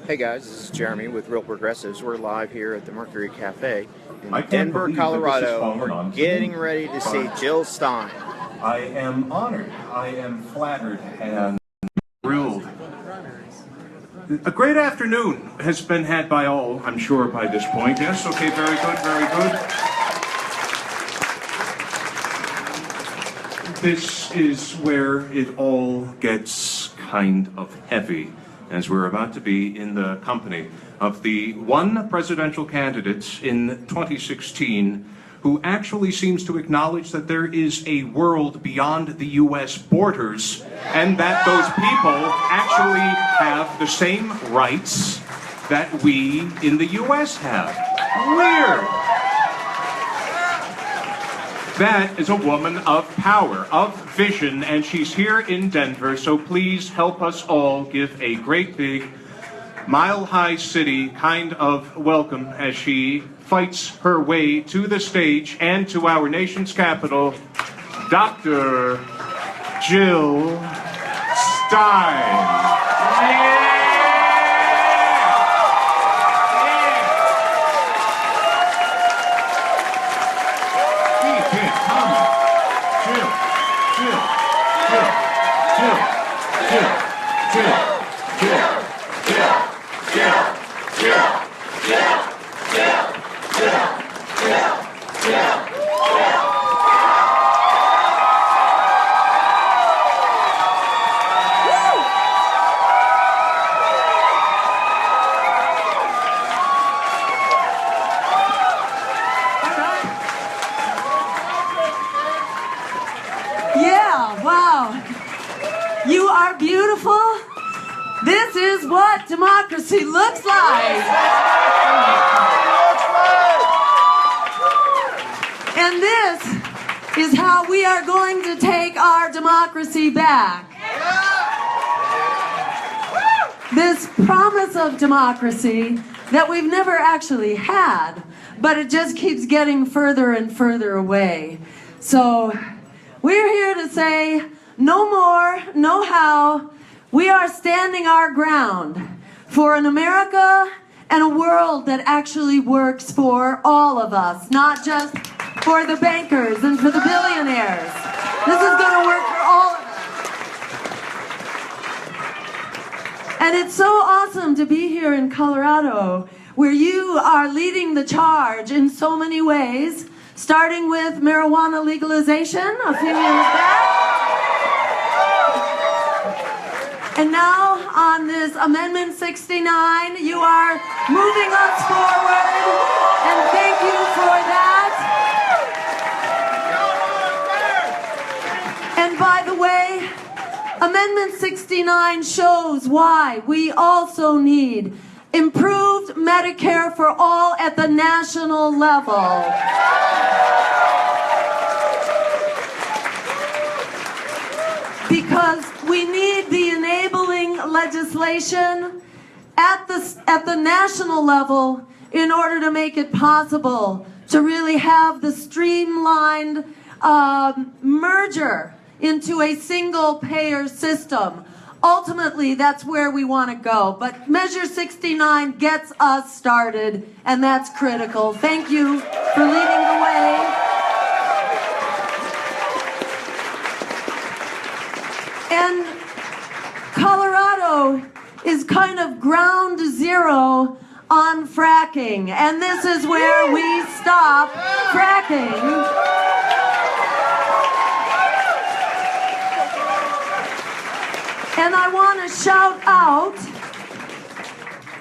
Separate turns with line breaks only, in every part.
Hey guys, this is Jeremy with Real Progressives. We're live here at the Mercury Cafe
I
in
can't
Denver,
believe that
Colorado.
this is
We're getting ready to see Jill Stein.
I am honored, I am flattered, and thrilled. A great afternoon has been had by all, I'm sure, by this point. Yes, okay, very good, very good. This is where it all gets kind of heavy, as we're about to be in the company of the one presidential candidate in 2016 who actually seems to acknowledge that there is a world beyond the U.S. borders and that those people actually have the same rights that we in the U.S. have. Weird. That is a woman of power, of vision, and she's here in Denver, so please help us all give a great big, mile-high city kind of welcome as she fights her way to the stage and to our nation's capital, Dr. Jill Stein.
You are beautiful. This is what democracy looks like. And this is how we are going to take our democracy back. This promise of democracy that we've never actually had, but it just keeps getting further and further away. So we're here to say, no more, no how. We are standing our ground for an America and a world that actually works for all of us, not just for the bankers and for the billionaires. This is going to work for all of us. And it's so awesome to be here in Colorado, where you are leading the charge in so many ways, starting with marijuana legalization a few years back. And now, on this Amendment 69, you are moving us forward, and thank you for that. And by the way, Amendment 69 shows why we also need improved Medicare for all at the national level. Because we need the enabling legislation at the national level in order to make it possible to really have the streamlined merger into a single payer system. Ultimately, that's where we want to go. But Measure 69 gets us started, and that's critical. Thank you for leading the way. And Colorado is kind of ground zero on fracking. And this is where we stop fracking. And I want to shout out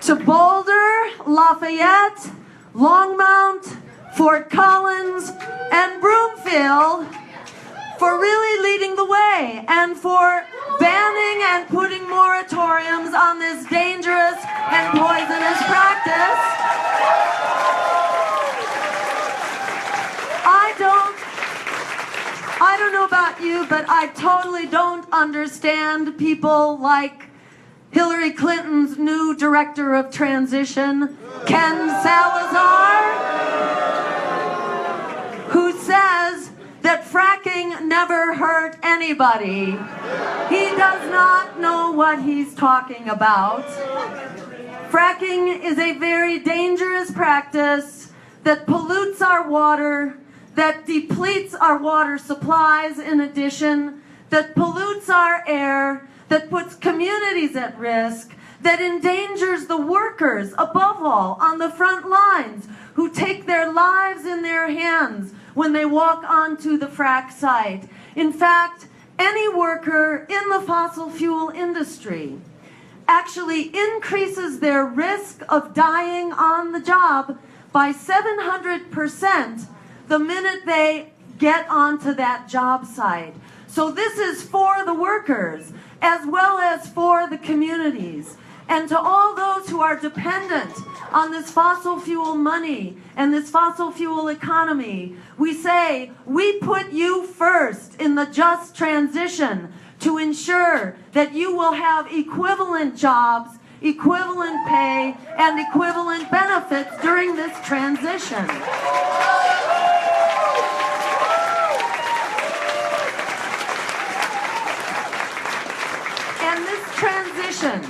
to Boulder, Lafayette, Longmont, Fort Collins, and Broomfield for really leading the way and for banning and putting moratoriums on this dangerous and poisonous practice. I don't know about you, but I totally don't understand people like Hillary Clinton's new director of transition, Ken Salazar, who says that fracking never hurt anybody. He does not know what he's talking about. Fracking is a very dangerous practice that pollutes our water, that depletes our water supplies in addition, that pollutes our air, that puts communities at risk, that endangers the workers, above all, on the front lines, who take their lives in their hands when they walk onto the frack site. In fact, any worker in the fossil fuel industry actually increases their risk of dying on the job by 700% the minute they get onto that job site. So this is for the workers as well as for the communities. And to all those who are dependent on this fossil fuel money and this fossil fuel economy, we say, we put you first in the just transition to ensure that you will have equivalent jobs, equivalent pay, and equivalent benefits during this transition. And this transition,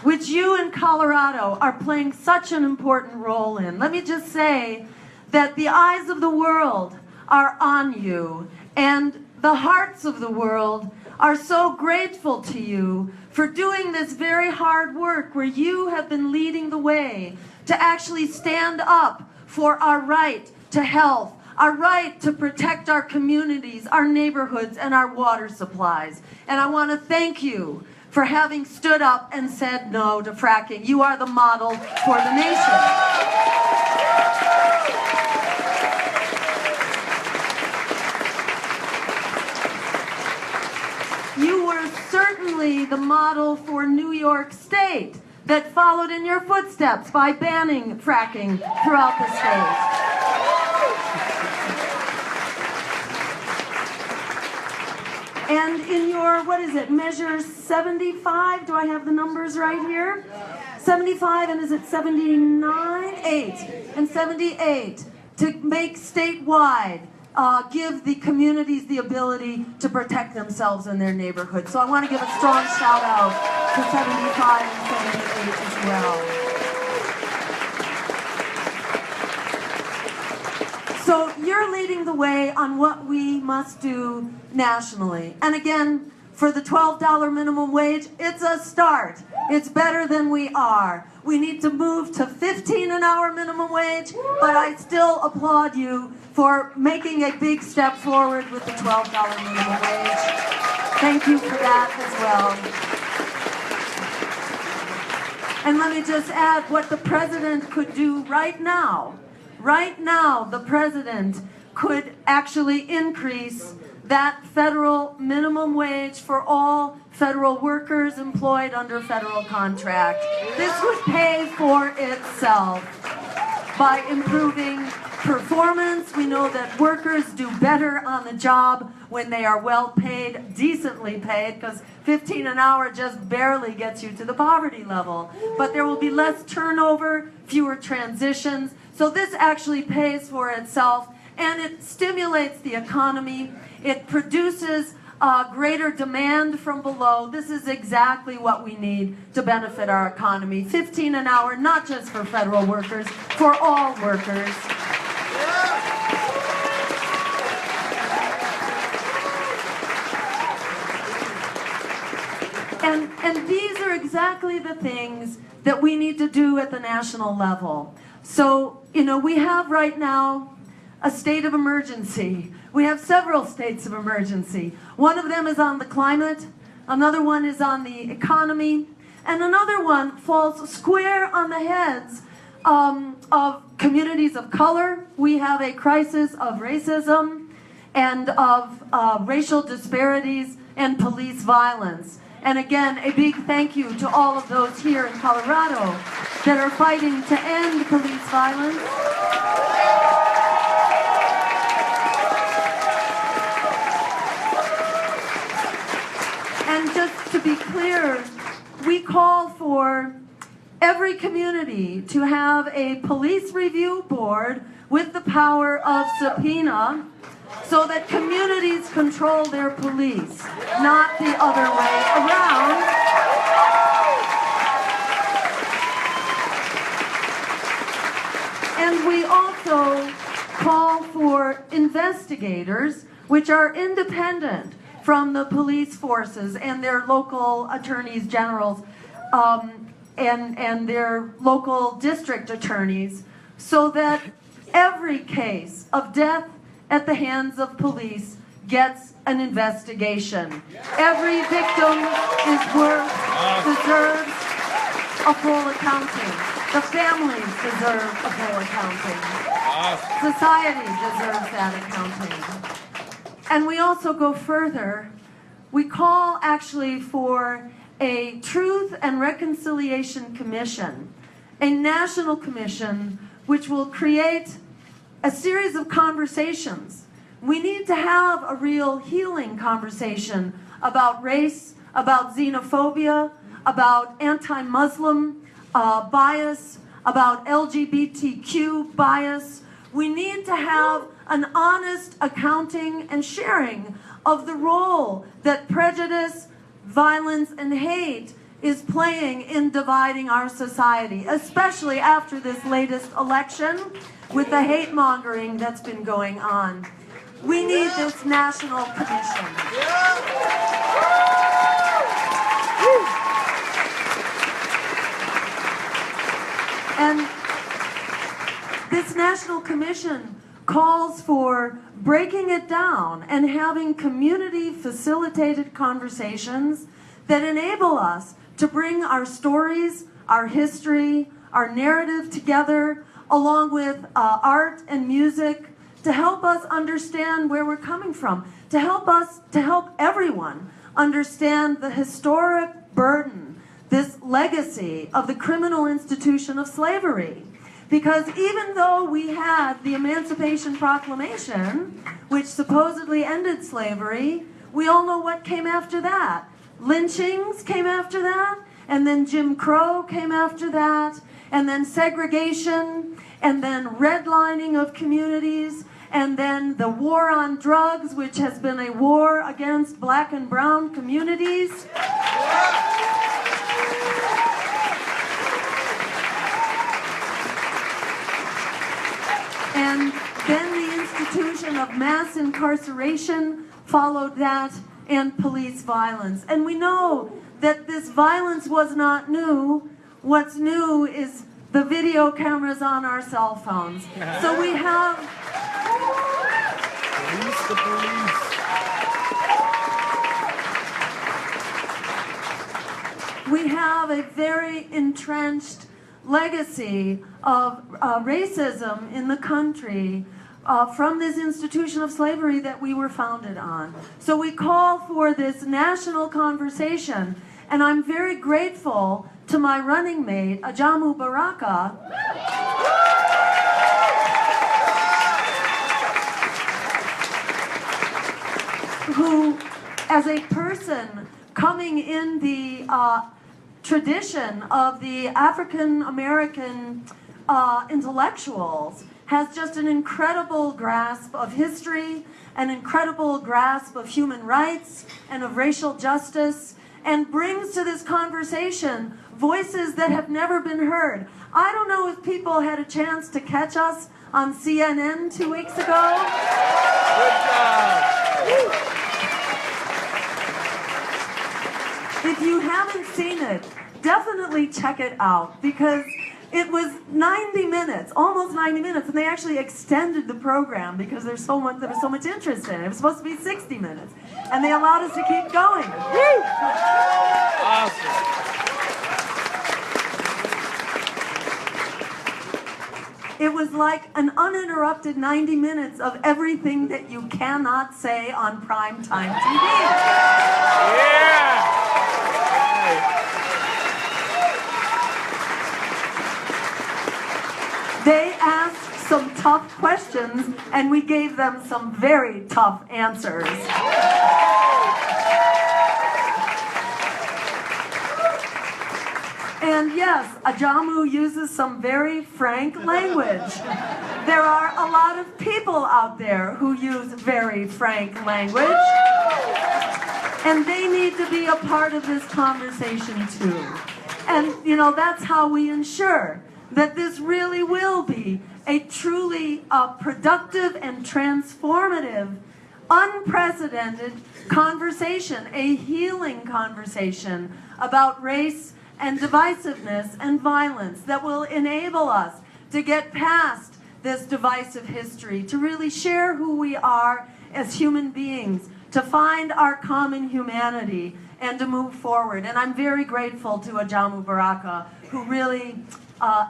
which you in Colorado are playing such an important role in. Let me just say that the eyes of the world are on you, and the hearts of the world are so grateful to you for doing this very hard work where you have been leading the way to actually stand up for our right to health, our right to protect our communities, our neighborhoods, and our water supplies. And I want to thank you for having stood up and said no to fracking. You are the model for the nation. You were certainly the model for New York State that followed in your footsteps by banning fracking throughout the state. And in your, what is it, measure 75? Do I have the numbers right here? 75, and is it 79? 8 and 78 to make statewide, give the communities the ability to protect themselves in their neighborhood. So I want to give a strong shout out to 75 and 78 as well. So you're leading the way on what we must do nationally. And again, for the $12 minimum wage, it's a start. It's better than we are. We need to move to $15 an hour minimum wage, but I still applaud you for making a big step forward with the $12 minimum wage. Thank you for that as well. And let me just add what the president could do right now. Right now, the president could actually increase that federal minimum wage for all federal workers employed under federal contract. This would pay for itself by improving performance. We know that workers do better on the job when they are well paid, decently paid, because $15 an hour just barely gets you to the poverty level. But there will be less turnover, fewer transitions. So this actually pays for itself, and it stimulates the economy. It produces greater demand from below. This is exactly what we need to benefit our economy. $15 an hour, not just for federal workers, for all workers. And these are exactly the things that we need to do at the national level. So, we have right now a state of emergency. We have several states of emergency. One of them is on the climate, another one is on the economy, and another one falls square on the heads of communities of color. We have a crisis of racism and of racial disparities and police violence. And again, a big thank you to all of those here in Colorado that are fighting to end police violence. And just to be clear, we call for every community to have a police review board with the power of subpoena so that communities control their police, not the other way around. And we also call for investigators, which are independent from the police forces and their local attorneys generals and their local district attorneys, so that every case of death at the hands of police gets an investigation. Every victim deserves a full accounting. The families deserve a full accounting. Society deserves that accounting. And we also go further. We call actually for a Truth and Reconciliation Commission, a national commission which will create a series of conversations. We need to have a real healing conversation about race, about xenophobia, about anti-Muslim bias, about LGBTQ bias. We need to have an honest accounting and sharing of the role that prejudice, violence, and hate is playing in dividing our society, especially after this latest election with the hate mongering that's been going on. We need this national commission. And this national commission calls for breaking it down and having community-facilitated conversations that enable us to bring our stories, our history, our narrative together, along with art and music, to help us understand where we're coming from, to help everyone understand the historic burden, this legacy of the criminal institution of slavery. Because even though we had the Emancipation Proclamation, which supposedly ended slavery, we all know what came after that. Lynchings came after that, and then Jim Crow came after that, and then segregation, and then redlining of communities, and then the war on drugs, which has been a war against black and brown communities. And then the institution of mass incarceration followed that, and police violence. And we know that this violence was not new. What's new is the video cameras on our cell phones. So we have...
Police the police.
We have a very entrenched legacy of racism in the country from this institution of slavery that we were founded on. So we call for this national conversation, and I'm very grateful to my running mate, Ajamu Baraka, who, as a person coming in the tradition of the African American intellectuals, has just an incredible grasp of history, an incredible grasp of human rights and of racial justice, and brings to this conversation voices that have never been heard. I don't know if people had a chance to catch us on CNN 2 weeks ago.
Good job.
If you haven't seen it, definitely check it out, because it was 90 minutes, almost 90 minutes, and they actually extended the program because there was so much interest in it. It was supposed to be 60 minutes, and they allowed us to keep going.
Awesome.
It was like an uninterrupted 90 minutes of everything that you cannot say on primetime TV.
Yeah.
They asked some tough questions, and we gave them some very tough answers. And yes, Ajamu uses some very frank language. There are a lot of people out there who use very frank language, and they need to be a part of this conversation too. And, you know, that's how we ensure that this really will be a truly productive and transformative, unprecedented conversation, a healing conversation about race and divisiveness and violence that will enable us to get past this divisive history, to really share who we are as human beings, to find our common humanity, and to move forward. And I'm very grateful to Ajamu Baraka, who really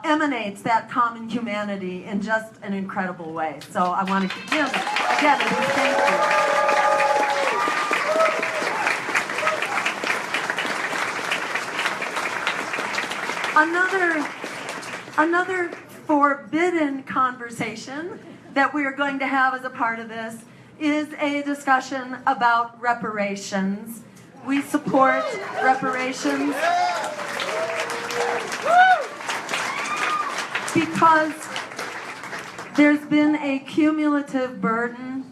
emanates that common humanity in just an incredible way. So I want to give him, again, a big thank you. Another forbidden conversation that we are going to have as a part of this is a discussion about reparations. We support reparations because there's been a cumulative burden,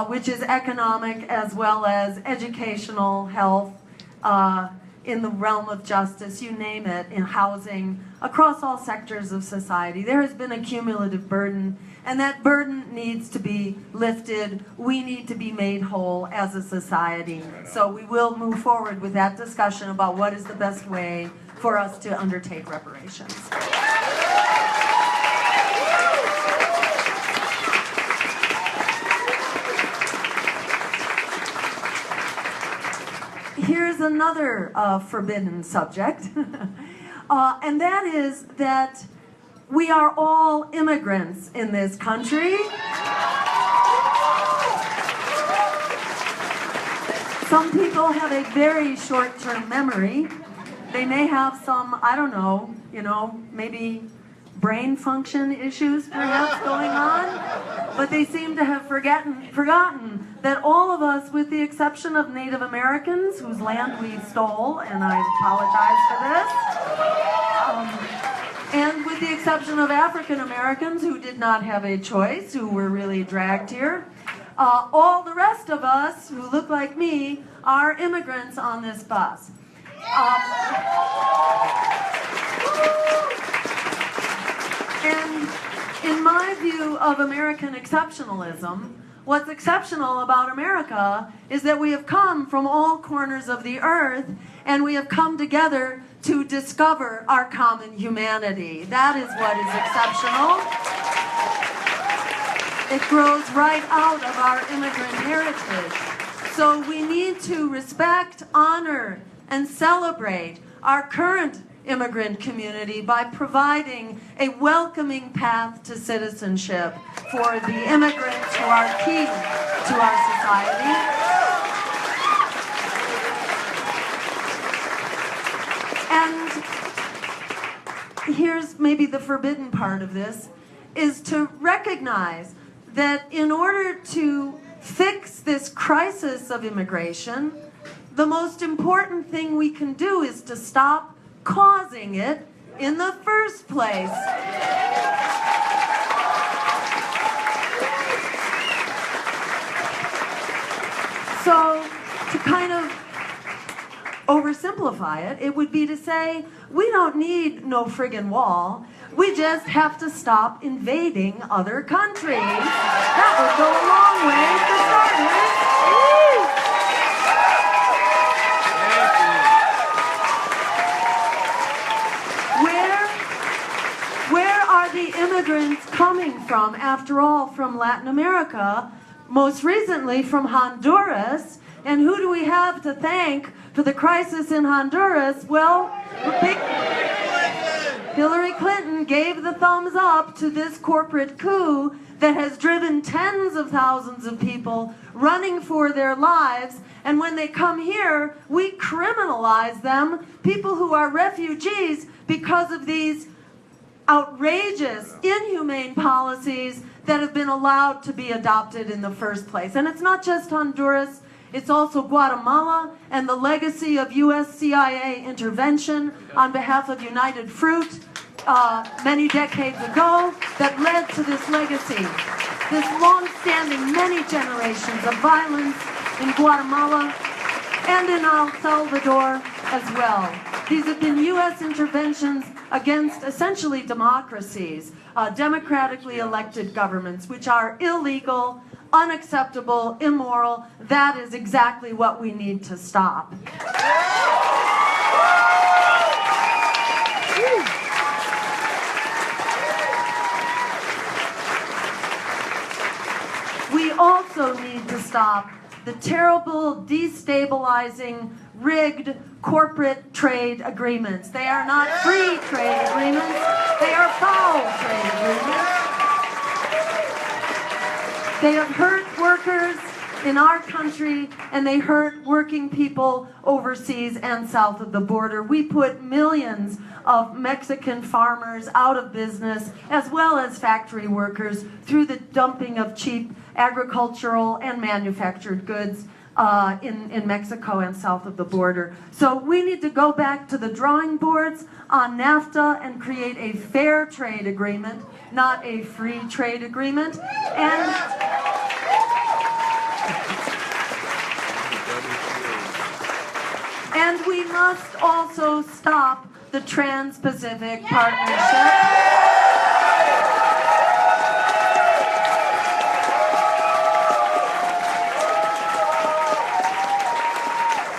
which is economic as well as educational, health, in the realm of justice, you name it, in housing, across all sectors of society. There has been a cumulative burden, and that burden needs to be lifted. We need to be made whole as a society. So we will move forward with that discussion about what is the best way for us to undertake reparations. Here's another forbidden subject, and that is that we are all immigrants in this country. Some people have a very short-term memory. They may have some, I don't know, maybe brain function issues perhaps going on, but they seem to have forgotten that all of us, with the exception of Native Americans, whose land we stole, and I apologize for this, and with the exception of African Americans who did not have a choice, who were really dragged here, all the rest of us who look like me are immigrants on this bus. And in my view of American exceptionalism, what's exceptional about America is that we have come from all corners of the earth, and we have come together to discover our common humanity. That is what is exceptional. It grows right out of our immigrant heritage. So we need to respect, honor, and celebrate our current immigrant community by providing a welcoming path to citizenship for the immigrants who are key to our society. And here's maybe the forbidden part of this, is to recognize that in order to fix this crisis of immigration, the most important thing we can do is to stop causing it in the first place. So, to kind of oversimplify it, it would be to say, we don't need no friggin' wall. We just have to stop invading other countries. That would go a long way for starters. Where are the immigrants coming from? After all, from Latin America, most recently from Honduras. And who do we have to thank for the crisis in Honduras? Well, Hillary Clinton gave the thumbs up to this corporate coup that has driven tens of thousands of people running for their lives. And when they come here, we criminalize them, people who are refugees, because of these outrageous, inhumane policies that have been allowed to be adopted in the first place. And it's not just Honduras, it's also Guatemala and the legacy of US CIA intervention on behalf of United Fruit. many decades ago that led to this legacy. This long-standing, many generations of violence in Guatemala and in El Salvador as well. These have been U.S. interventions against essentially democracies, democratically elected governments, which are illegal, unacceptable, immoral. That is exactly what we need to stop. We also need to stop the terrible, destabilizing, rigged corporate trade agreements. They are not free trade agreements, they are foul trade agreements. They have hurt workers in our country, and they hurt working people overseas and south of the border. We put millions of Mexican farmers out of business, as well as factory workers, through the dumping of cheap agricultural and manufactured goods in Mexico and south of the border. So we need to go back to the drawing boards on NAFTA and create a fair trade agreement, not a free trade agreement. And we must also stop the Trans-Pacific Partnership.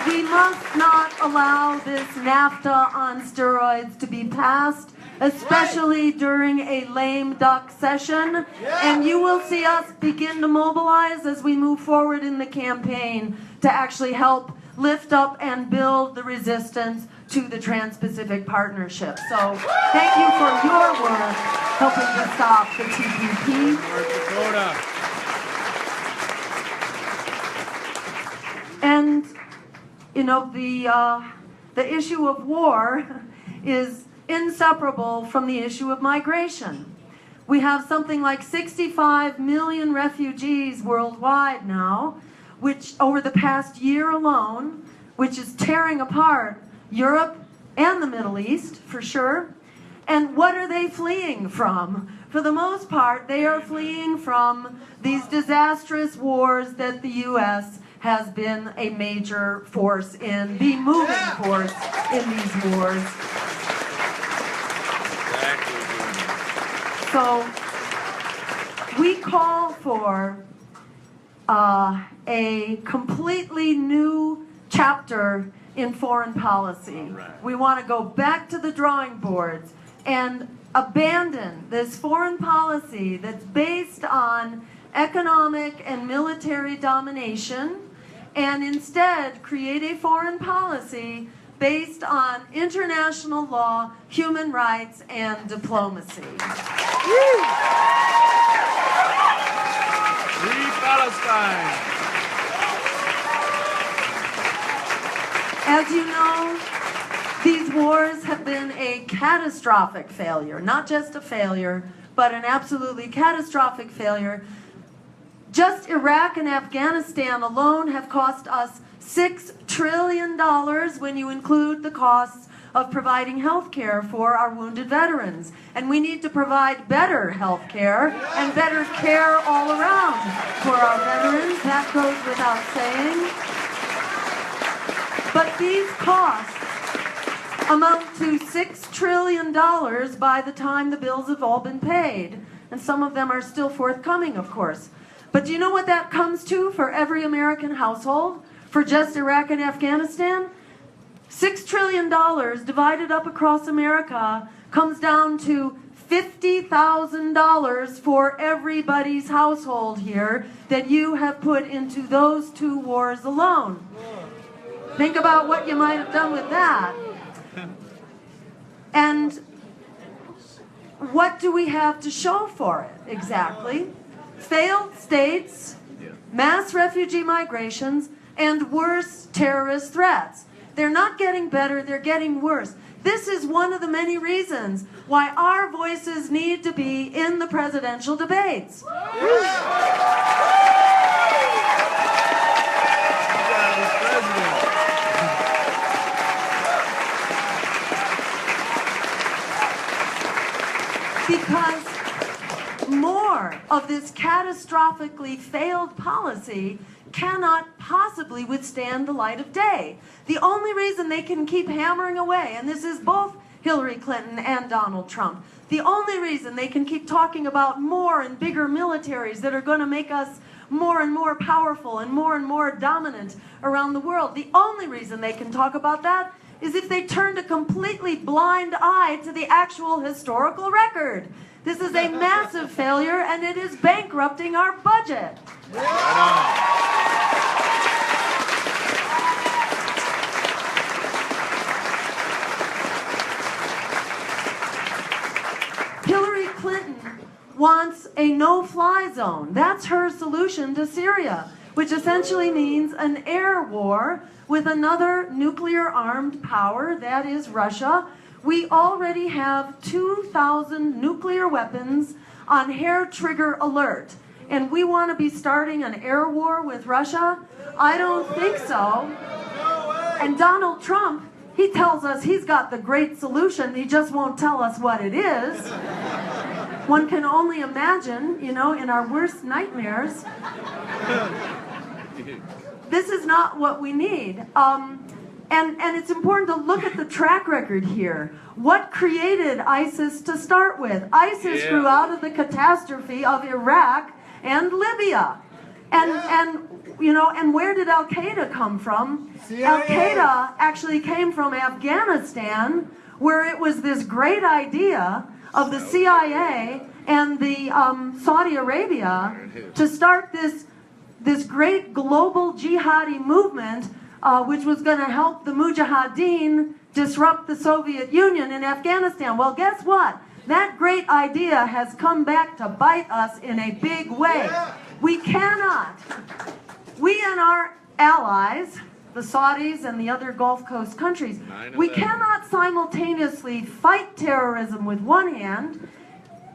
We must not allow this NAFTA on steroids to be passed, especially during a lame duck session. And you will see us begin to mobilize as we move forward in the campaign to actually help lift up and build the resistance to the Trans-Pacific Partnership. So thank you for your work helping to stop the TPP.
North Dakota.
And you know, the issue of war is inseparable from the issue of migration. We have something like 65 million refugees worldwide now, which over the past year alone, which is tearing apart Europe and the Middle East, for sure. And what are they fleeing from? For the most part, they are fleeing from these disastrous wars that the U.S. has been a major force in, the moving force in these wars. So we call for a completely new chapter in foreign policy. We want to go back to the drawing boards and abandon this foreign policy that's based on economic and military domination, and instead create a foreign policy based on international law, human rights, and diplomacy.
Free Palestine.
As you know, these wars have been a catastrophic failure. Not just a failure, but an absolutely catastrophic failure. Just Iraq and Afghanistan alone have cost us $6 trillion when you include the costs of providing health care for our wounded veterans. And we need to provide better health care and better care all around for our veterans. That goes without saying. But these costs amount to $6 trillion by the time the bills have all been paid. And some of them are still forthcoming, of course. But do you know what that comes to for every American household for just Iraq and Afghanistan? $6 trillion divided up across America comes down to $50,000 for everybody's household here that you have put into those two wars alone. Think about what you might have done with that. And what do we have to show for it exactly? Failed states, mass refugee migrations, and worse terrorist threats. They're not getting better, they're getting worse. This is one of the many reasons why our voices need to be in the presidential debates. because more of this catastrophically failed policy cannot possibly withstand the light of day. The only reason they can keep hammering away, and this is both Hillary Clinton and Donald Trump, the only reason they can keep talking about more and bigger militaries that are going to make us more and more powerful and more dominant around the world, the only reason they can talk about that is if they turned a completely blind eye to the actual historical record. This is a massive failure, and it is bankrupting our budget. Hillary Clinton wants a no-fly zone. That's her solution to Syria, which essentially means an air war with another nuclear-armed power, that is Russia. We already have 2,000 nuclear weapons on hair trigger alert, and we want to be starting an air war with Russia? I don't think so. And Donald Trump, he tells us he's got the great solution, he just won't tell us what it is. One can only imagine, you know, in our worst nightmares. This is not what we need. And it's important to look at the track record here. What created ISIS to start with? ISIS grew out of the catastrophe of Iraq and Libya. And where did Al-Qaeda come from? Al-Qaeda actually came from Afghanistan, where it was this great idea of the CIA and the Saudi Arabia to start this great global jihadi movement, which was going to help the Mujahideen disrupt the Soviet Union in Afghanistan. Well, guess what? That great idea has come back to bite us in a big way. We cannot, we and our allies, the Saudis and the other Gulf Coast countries, we cannot simultaneously fight terrorism with one hand,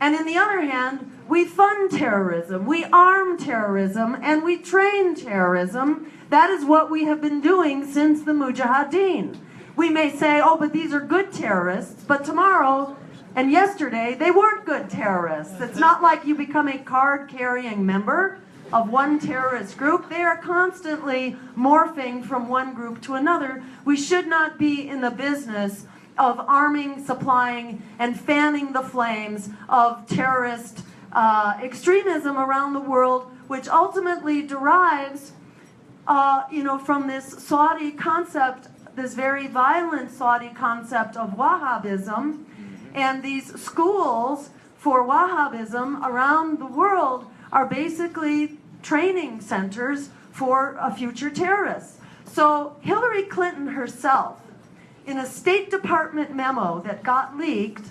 and in the other hand, we fund terrorism, we arm terrorism, and we train terrorism. That is what we have been doing since the Mujahideen. We may say, oh, but these are good terrorists, but tomorrow and yesterday, they weren't good terrorists. It's not like you become a card-carrying member of one terrorist group. They are constantly morphing from one group to another. We should not be in the business of arming, supplying, and fanning the flames of terrorist extremism around the world, which ultimately derives from this Saudi concept, this very violent Saudi concept of Wahhabism, and these schools for Wahhabism around the world are basically training centers for future terrorists. So Hillary Clinton herself, in a State Department memo that got leaked,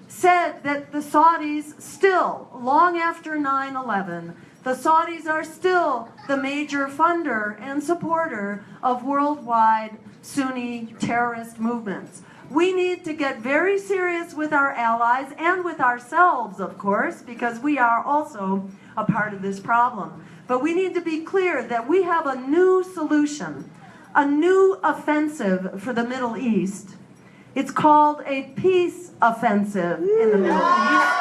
said that the Saudis still, long after 9/11, the Saudis are still the major funder and supporter of worldwide Sunni terrorist movements. We need to get very serious with our allies and with ourselves, of course, because we are also a part of this problem. But we need to be clear that we have a new solution, a new offensive for the Middle East. It's called a peace offensive in the Middle East.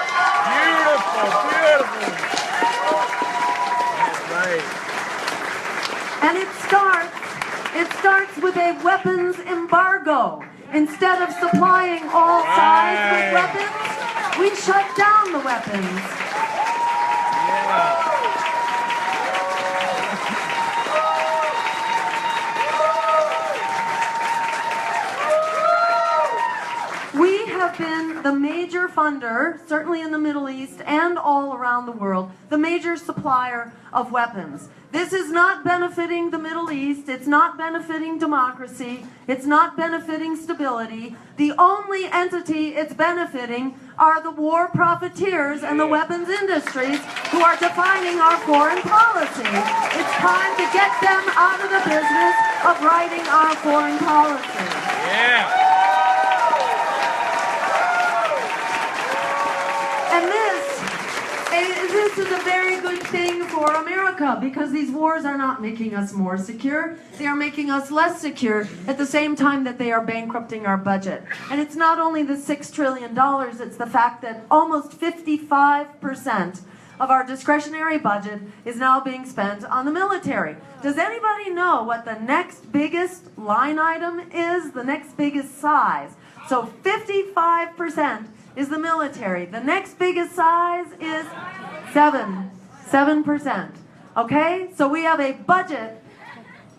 Beautiful, beautiful. That's right.
And it starts with a weapons embargo. Instead of supplying all sides with weapons, we shut down the weapons.
Yeah.
We have been the major funder, certainly in the Middle East and all around the world, the major supplier of weapons. This is not benefiting the Middle East, it's not benefiting democracy, it's not benefiting stability. The only entity it's benefiting are the war profiteers and the weapons industries who are defining our foreign policy. It's time to get them out of the business of writing our foreign policy.
Yeah.
And this is a a very good thing for America because these wars are not making us more secure. They are making us less secure at the same time that they are bankrupting our budget. And it's not only the $6 trillion, it's the fact that almost 55% of our discretionary budget is now being spent on the military. Does anybody know what the next biggest line item is? The next biggest size. So 55% is the military. The next biggest size is 7%. Okay? So we have a budget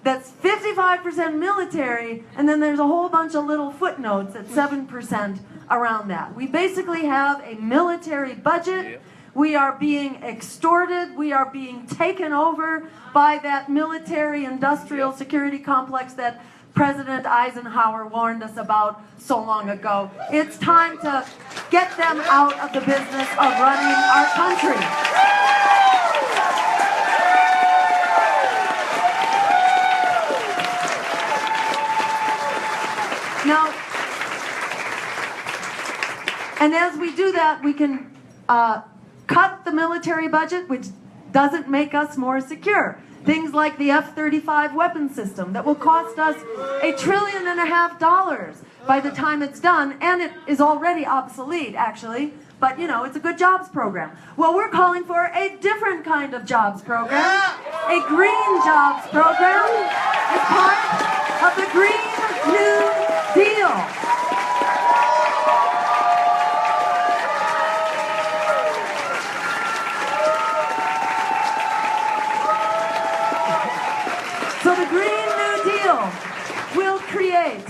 that's 55% military, and then there's a whole bunch of little footnotes at 7% around that. We basically have a military budget. We are being extorted. We are being taken over by that military industrial security complex that President Eisenhower warned us about so long ago. It's time to get them out of the business of running our country. Now, and as we do that, we can cut the military budget, which doesn't make us more secure. Things like the F-35 weapon system that will cost us $1.5 trillion by the time it's done, and it is already obsolete, actually. But, you know, it's a good jobs program. Well, we're calling for a different kind of jobs program, a green jobs program as part of the Green New Deal. So the Green New Deal will create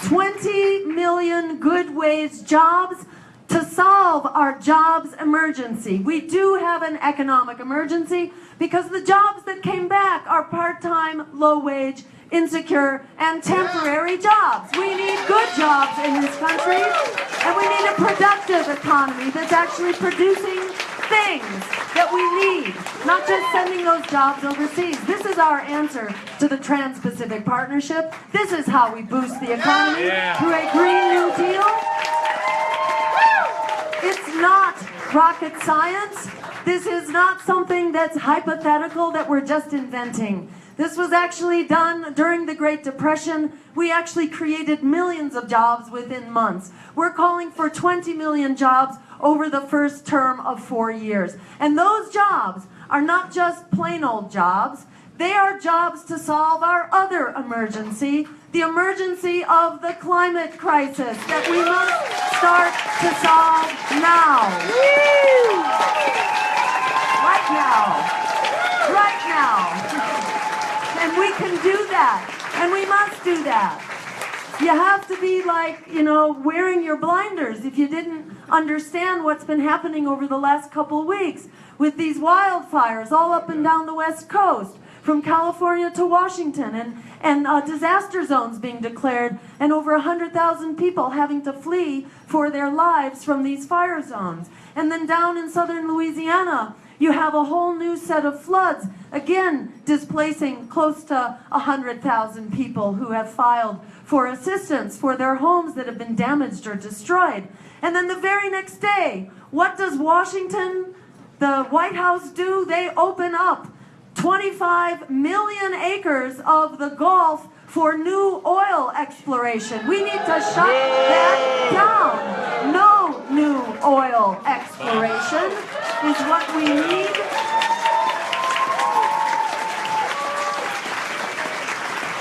20 million good wage jobs to solve our jobs emergency. We do have an economic emergency because the jobs that came back are part-time, low-wage, insecure, and temporary jobs. We need good jobs in this country, and we need a productive economy that's actually producing things that we need, not just sending those jobs overseas. This is our answer to the Trans-Pacific Partnership. This is how we boost the economy through a Green New Deal. It's not rocket science. This is not something that's hypothetical that we're just inventing. This was actually done during the Great Depression. We actually created millions of jobs within months. We're calling for 20 million jobs over the first term of 4 years. And those jobs are not just plain old jobs. They are jobs to solve our other emergency, the emergency of the climate crisis that we must start to solve now. Right now. Right now. And we can do that. And we must do that. You have to be like, you know, wearing your blinders if you didn't understand what's been happening over the last couple of weeks with these wildfires all up and down the West Coast, from California to Washington, and disaster zones being declared, and over 100,000 people having to flee for their lives from these fire zones. And then down in southern Louisiana, you have a whole new set of floods, again displacing close to 100,000 people who have filed for assistance for their homes that have been damaged or destroyed. And then the very next day, what does Washington, the White House do? They open up 25 million acres of the Gulf for new oil exploration. We need to shut that down. No new oil exploration is what we need.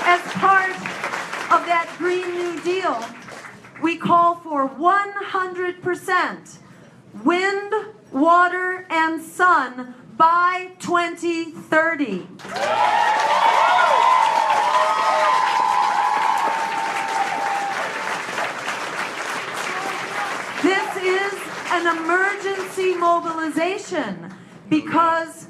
As part of that Green New Deal, we call for 100% wind, water, and sun by 2030. This is an emergency mobilization because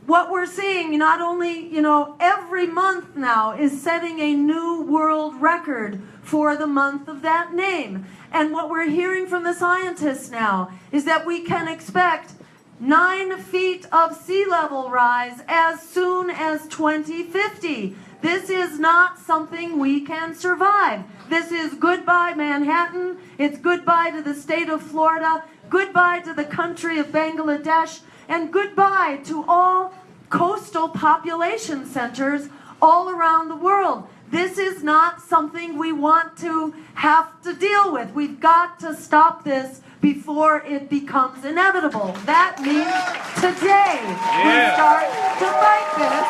what we're seeing, not only, you know, every month now is setting a new world record for the month of that name. And what we're hearing from the scientists now is that we can expect 9 feet of sea level rise as soon as 2050. This is not something we can survive. This is goodbye Manhattan. It's goodbye to the state of Florida. Goodbye to the country of Bangladesh. And goodbye to all coastal population centers all around the world. This is not something we want to have to deal with. We've got to stop this before it becomes inevitable. That means today we start to fight this.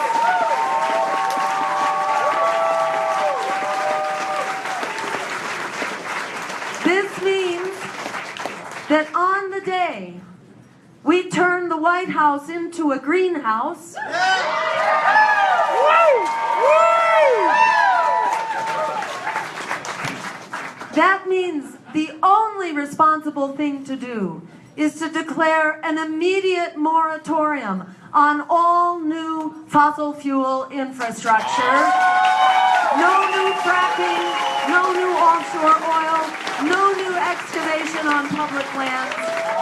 This means that on the day we turn the White House into a greenhouse, that means the only responsible thing to do is to declare an immediate moratorium on all new fossil fuel infrastructure. No new fracking, no new offshore oil, no new excavation on public lands.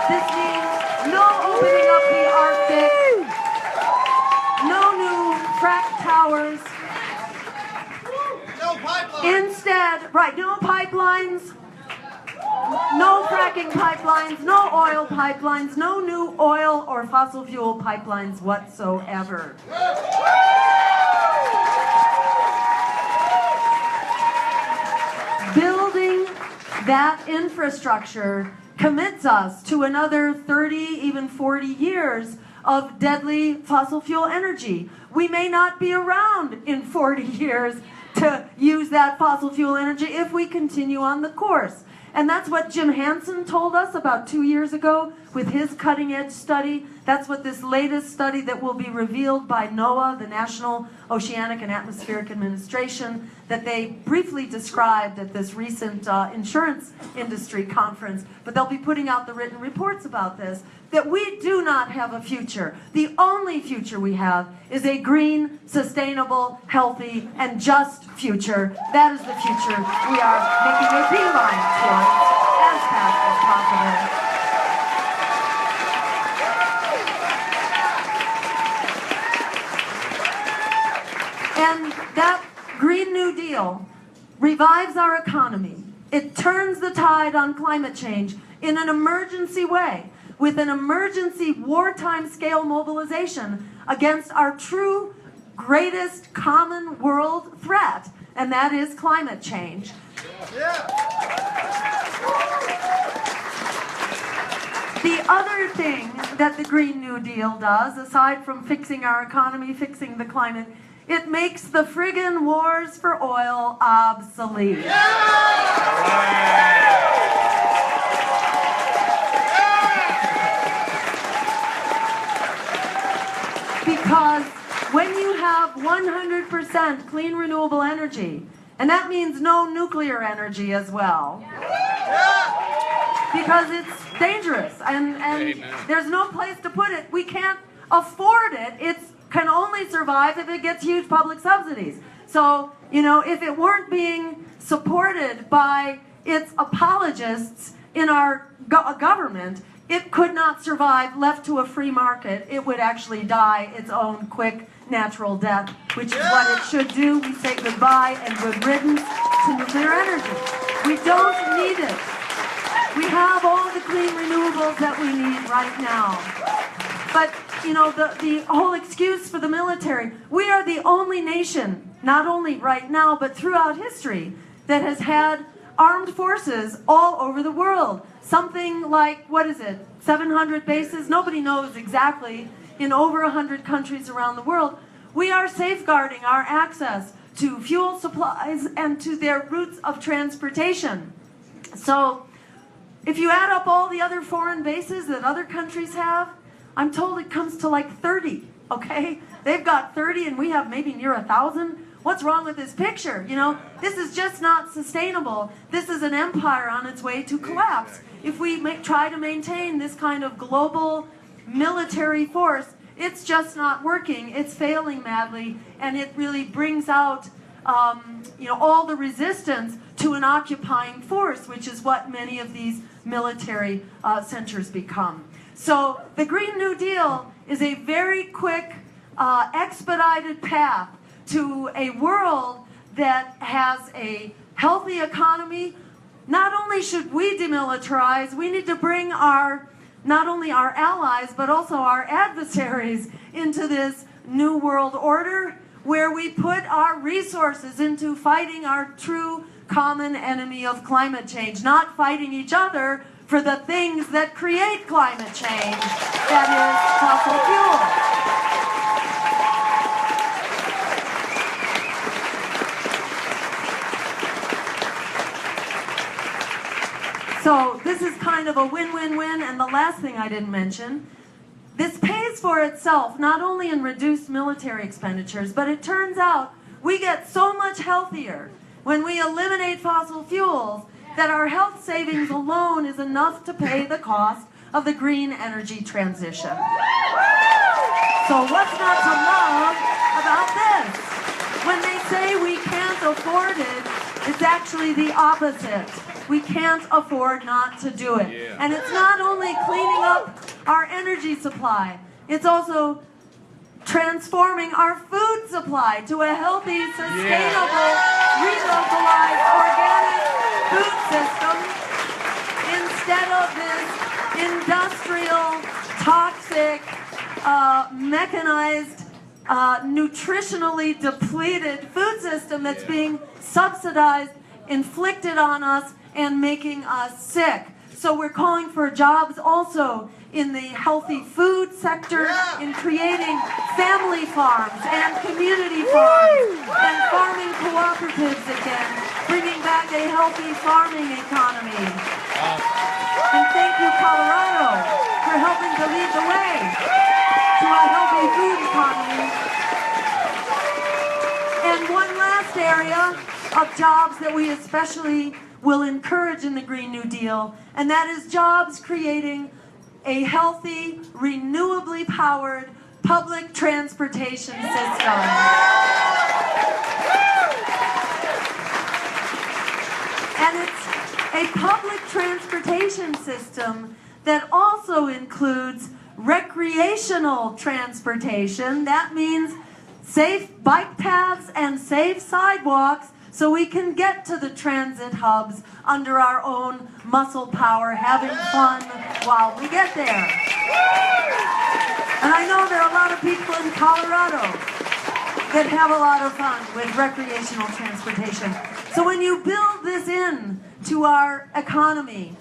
This means no opening up the Arctic, no new frack towers.
No pipeline.
Instead, right, no pipelines, no fracking pipelines, no oil pipelines, no new oil or fossil fuel pipelines whatsoever. Building that infrastructure commits us to another 30, even 40 years of deadly fossil fuel energy. We may not be around in 40 years to use that fossil fuel energy if we continue on the course. And that's what Jim Hansen told us about 2 years ago with his cutting-edge study. That's what this latest study that will be revealed by NOAA, the National Oceanic and Atmospheric Administration, that they briefly described at this recent insurance industry conference. But they'll be putting out the written reports about this, that we do not have a future. The only future we have is a green, sustainable, healthy, and just future. That is the future we are making a beeline towards as fast as possible. And that Green New Deal revives our economy. It turns the tide on climate change in an emergency way, with an emergency wartime scale mobilization against our true greatest common world threat, and that is climate change. The other thing that the Green New Deal does, aside from fixing our economy, fixing the climate, it makes the friggin' wars for oil obsolete. Because when you have 100% clean renewable energy, and that means no nuclear energy as well, because it's dangerous and there's no place to put it. We can't afford it. It can only survive if it gets huge public subsidies. So, if it weren't being supported by its apologists in our government, it could not survive left to a free market. It would actually die its own quick natural death, which is what it should do. We say goodbye and good riddance to nuclear energy. We don't need it. We have all the clean renewables that we need right now. But, the whole excuse for the military, we are the only nation, not only right now, but throughout history, that has had armed forces all over the world. Something like, 700 bases? Nobody knows exactly, in over 100 countries around the world. We are safeguarding our access to fuel supplies and to their routes of transportation. So, if you add up all the other foreign bases that other countries have, I'm told it comes to like 30, okay? They've got 30 and we have maybe near 1,000. What's wrong with this picture? This is just not sustainable. This is an empire on its way to collapse. If we try to maintain this kind of global military force, it's just not working. It's failing madly, and it really brings out all the resistance to an occupying force, which is what many of these military centers become. So the Green New Deal is a very quick, expedited path to a world that has a healthy economy. Not only should we demilitarize, we need to bring our not only our allies, but also our adversaries into this new world order where we put our resources into fighting our true common enemy of climate change, not fighting each other for the things that create climate change, that is fossil fuel. So this is kind of a win-win-win. And the last thing I didn't mention, this pays for itself, not only in reduced military expenditures, but it turns out we get so much healthier when we eliminate fossil fuels that our health savings alone is enough to pay the cost of the green energy transition. So what's not to love about this? When they say we can't afford it, it's actually the opposite. We can't afford not to do it.
Yeah.
And it's not only cleaning up our energy supply, it's also transforming our food supply to a healthy, sustainable, relocalized, organic food system instead of this industrial, toxic, mechanized, nutritionally depleted food system that's being subsidized, inflicted on us, and making us sick. So we're calling for jobs also in the healthy food sector, in creating family farms and community farms and farming cooperatives again, bringing back a healthy farming economy. And thank you, Colorado, for helping to lead the way to a healthy food economy. And one last area of jobs that we especially will encourage in the Green New Deal, and that is jobs creating a healthy, renewably powered public transportation system. And it's a public transportation system that also includes recreational transportation. That means safe bike paths and safe sidewalks so we can get to the transit hubs under our own muscle power, having fun while we get there. And I know there are a lot of people in Colorado that have a lot of fun with recreational transportation. So when you build this in to our economy,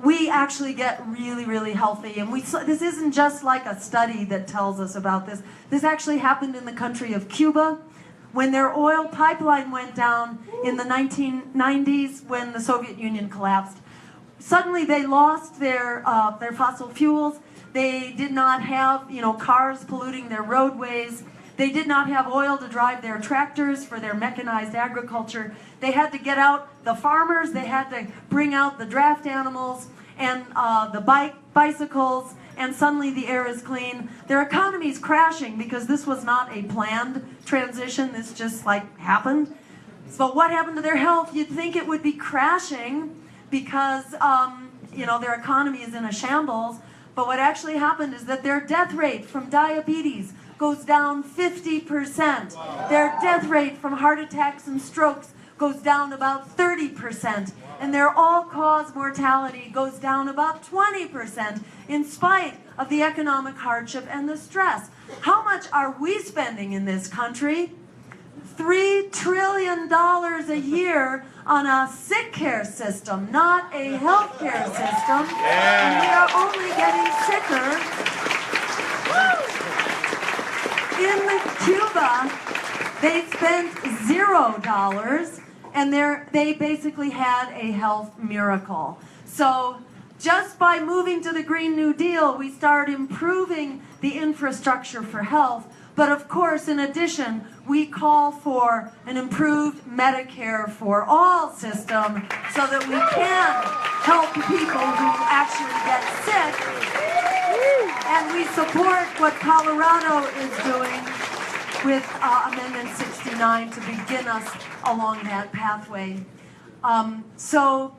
we actually get really, really healthy. And this isn't just like a study that tells us about this. This actually happened in the country of Cuba. When their oil pipeline went down in the 1990s, when the Soviet Union collapsed, suddenly they lost their fossil fuels. They did not have, cars polluting their roadways. They did not have oil to drive their tractors for their mechanized agriculture. They had to get out the farmers. They had to bring out the draft animals and the bicycles. And suddenly the air is clean. Their economy's crashing because this was not a planned transition. This just happened. So what happened to their health? You'd think it would be crashing because their economy is in a shambles. But what actually happened is that their death rate from diabetes goes down 50%. Their death rate from heart attacks and strokes goes down about 30%. And their all-cause mortality goes down about 20% in spite of the economic hardship and the stress. How much are we spending in this country? $3 trillion a year on a sick care system, not a health care system. And we are only getting sicker. In Cuba, they spent $0. And they basically had a health miracle. So just by moving to the Green New Deal, we start improving the infrastructure for health. But of course, in addition, we call for an improved Medicare for all system so that we can help people who actually get sick. And we support what Colorado is doing with Amendment 69 to begin us along that pathway. So,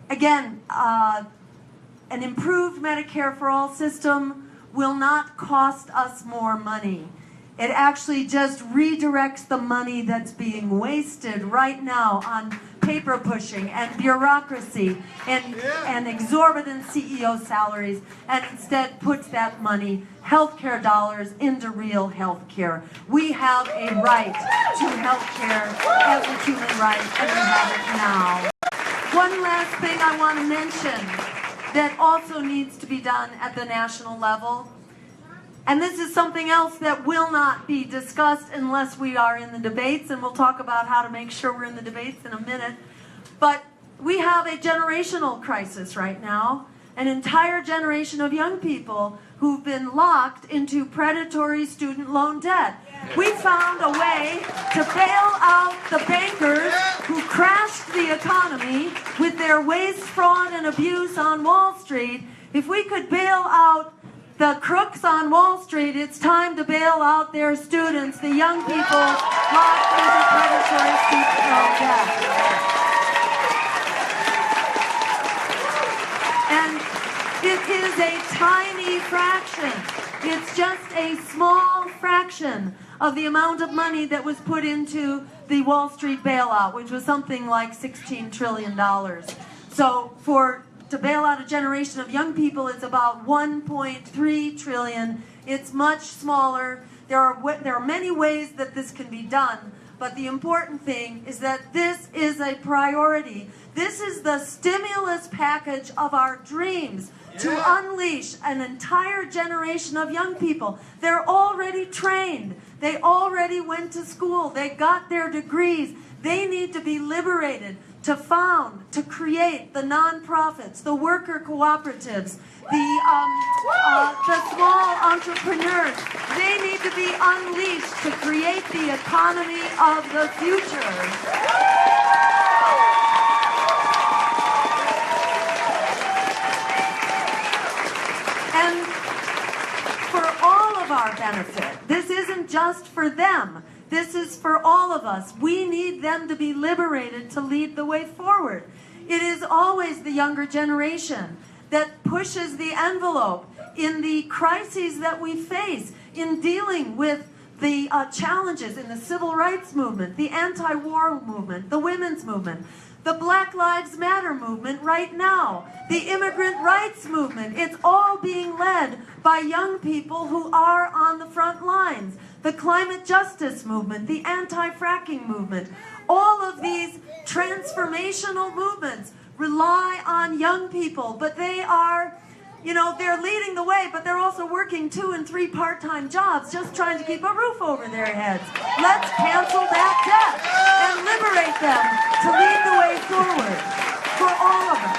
again, an improved Medicare for all system will not cost us more money. It actually just redirects the money that's being wasted right now on paper pushing and bureaucracy and exorbitant CEO salaries, and instead puts that money, healthcare dollars, into real healthcare. We have a right to healthcare as a human right, and we have it now. One last thing I want to mention that also needs to be done at the national level, and this is something else that will not be discussed unless we are in the debates, and we'll talk about how to make sure we're in the debates in a minute. But we have a generational crisis right now, an entire generation of young people who've been locked into predatory student loan debt. We found a way to bail out the bankers who crashed the economy with their waste, fraud, and abuse on Wall Street. If we could bail out the crooks on Wall Street, it's time to bail out their students, the young people locked into predatory student loan debt. And it is a tiny fraction. It's just a small fraction of the amount of money that was put into the Wall Street bailout, which was something like $16 trillion. So to bail out a generation of young people, it's about 1.3 trillion. It's much smaller. There are many ways that this can be done, but the important thing is that this is a priority. This is the stimulus package of our dreams to unleash an entire generation of young people. They're already trained. They already went to school. They got their degrees. They need to be liberated to found, to create the nonprofits, the worker cooperatives, the small entrepreneurs. They need to be unleashed to create the economy of the future. And for all of our benefit, this isn't just for them. This is for all of us. We need them to be liberated to lead the way forward. It is always the younger generation that pushes the envelope in the crises that we face, in dealing with the challenges in the civil rights movement, the anti-war movement, the women's movement, the Black Lives Matter movement right now, the immigrant rights movement. It's all being led by young people who are on the front lines. The climate justice movement, the anti-fracking movement, all of these transformational movements rely on young people, but they are, they're leading the way, but they're also working 2 and 3 part-time jobs just trying to keep a roof over their heads. Let's cancel that debt and liberate them to lead the way forward for all of us.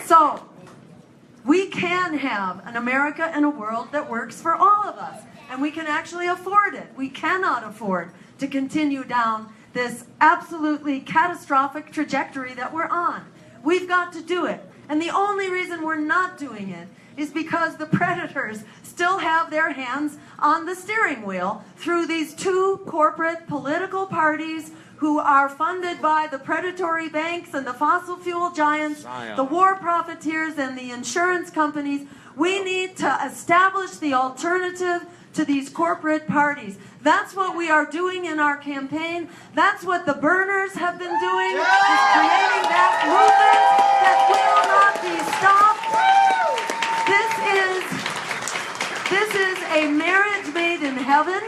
So, we can have an America and a world that works for all of us, and we can actually afford it. We cannot afford to continue down this absolutely catastrophic trajectory that we're on. We've got to do it, and the only reason we're not doing it is because the predators still have their hands on the steering wheel through these 2 corporate political parties who are funded by the predatory banks and the fossil fuel giants, the war profiteers and the insurance companies. We need to establish the alternative to these corporate parties. That's what we are doing in our campaign. That's what the burners have been doing, is creating that movement that will not be stopped. This is a marriage made in heaven.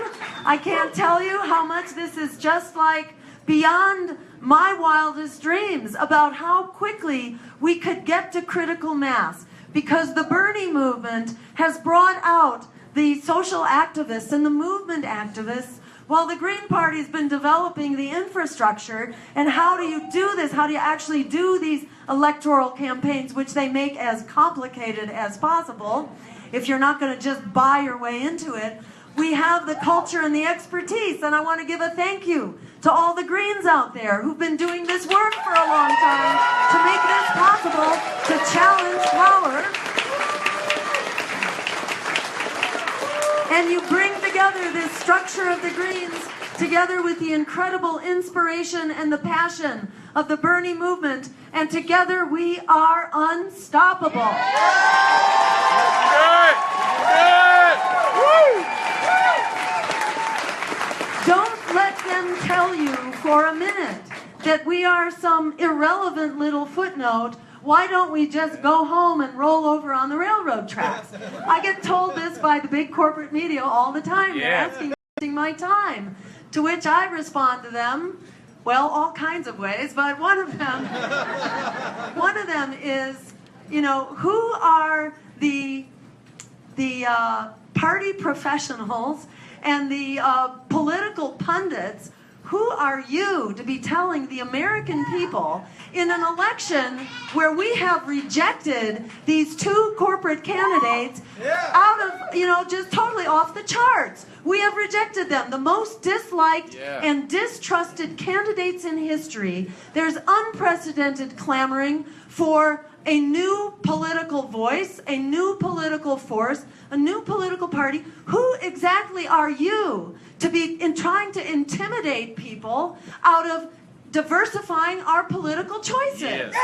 I can't tell you how much this is just like beyond my wildest dreams about how quickly we could get to critical mass, because the Bernie movement has brought out the social activists and the movement activists, while the Green Party's been developing the infrastructure. And how do you do this? How do you actually do these electoral campaigns, which they make as complicated as possible if you're not going to just buy your way into it? We have the culture and the expertise, and I want to give a thank you to all the Greens out there who've been doing this work for a long time to make this possible, to challenge power. And you bring together this structure of the Greens together with the incredible inspiration and the passion of the Bernie movement, and together we are unstoppable.
Good! Good! Woo!
then tell you for a minute that we are some irrelevant little footnote, why don't we just go home and roll over on the railroad tracks? I get told this by the big corporate media all the time. They're asking me my time. To which I respond to them, well, all kinds of ways, but one of them is, you know, who are the party professionals and the political pundits? Who are you to be telling the American people in an election where we have rejected these two corporate candidates out of, you know, just totally off the charts? We have rejected them, the most disliked and distrusted candidates in history. There's unprecedented clamoring for a new political voice, a new political force, a new political party. Who exactly are you to be trying to intimidate people out of diversifying our political choices?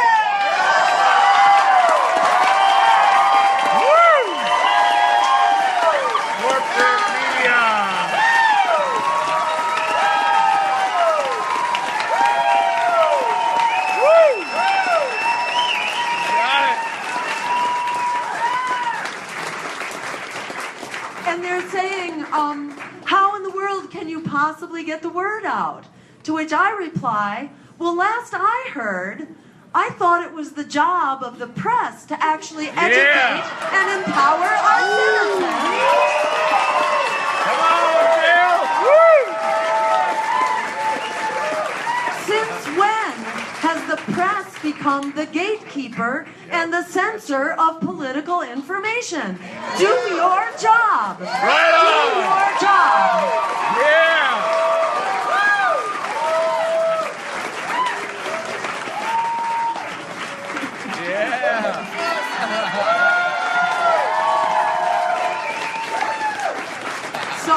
Corporate media. Got it.
And they're saying, how in the world can you possibly get the word out? To which I reply, well, last I heard, I thought it was the job of the press to actually educate and empower our citizens.
Come on, Jill.
Since when has the press become the gatekeeper and the censor of political information? Do your job.
Right
Do
on.
your job.
Yeah.
So,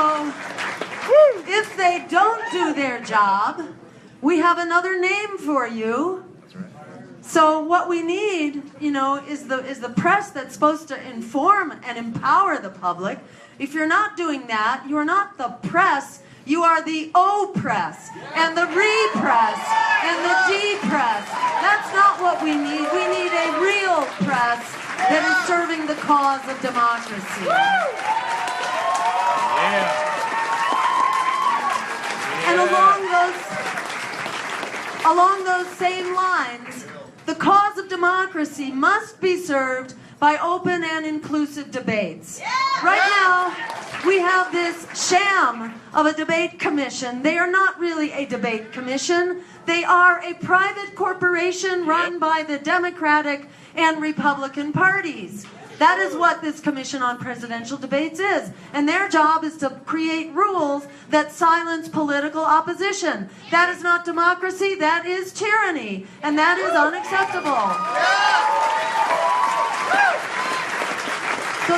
if they don't do their job, we have another name for you. So what we need, you know, is the press that's supposed to inform and empower the public. If you're not doing that, you are not the press. You are the O-press and the re-press and the D-press. That's not what we need. We need a real press that is serving the cause of democracy. And along those same lines, the cause of democracy must be served by open and inclusive debates. Right now, we have this sham of a debate commission. They are not really a debate commission. They are a private corporation run by the Democratic and Republican parties. That is what this Commission on Presidential Debates is. And their job is to create rules that silence political opposition. That is not democracy, that is tyranny. And that is unacceptable. So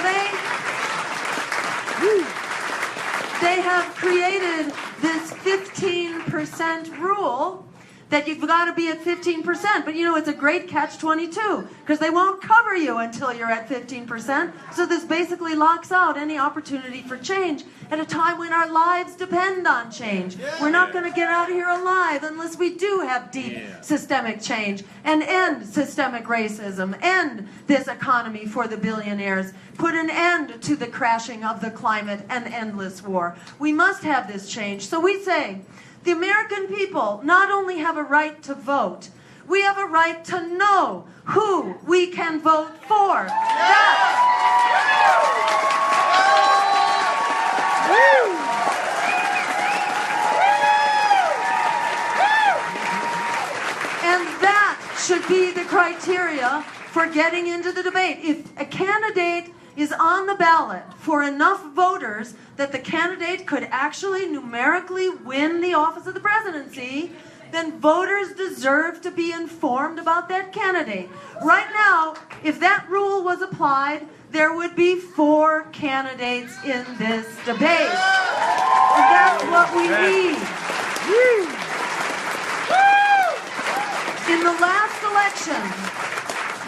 they have created this 15% rule that you've got to be at 15%. But you know, it's a great catch-22 because they won't cover you until you're at 15%. So this basically locks out any opportunity for change at a time when our lives depend on change. We're not going to get out of here alive unless we do have deep systemic change and end systemic racism, end this economy for the billionaires, put an end to the crashing of the climate and endless war. We must have this change. So we say, the American people not only have a right to vote, we have a right to know who we can vote for. And that should be the criteria for getting into the debate. If a candidate is on the ballot for enough voters that the candidate could actually numerically win the office of the presidency, then voters deserve to be informed about that candidate. Right now, if that rule was applied, there would be 4 candidates in this debate. And that's what we need. In the last election,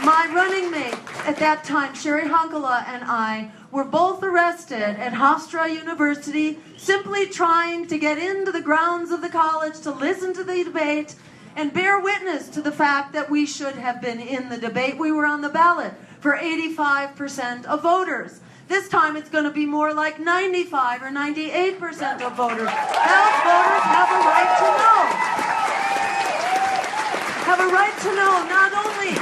my running mate at that time, Sherry Hunkala, and I were both arrested at Hofstra University, simply trying to get into the grounds of the college to listen to the debate and bear witness to the fact that we should have been in the debate. We were on the ballot for 85% of voters. This time it's going to be more like 95 or 98% of voters. Those voters have a right to know. Have a right to know not only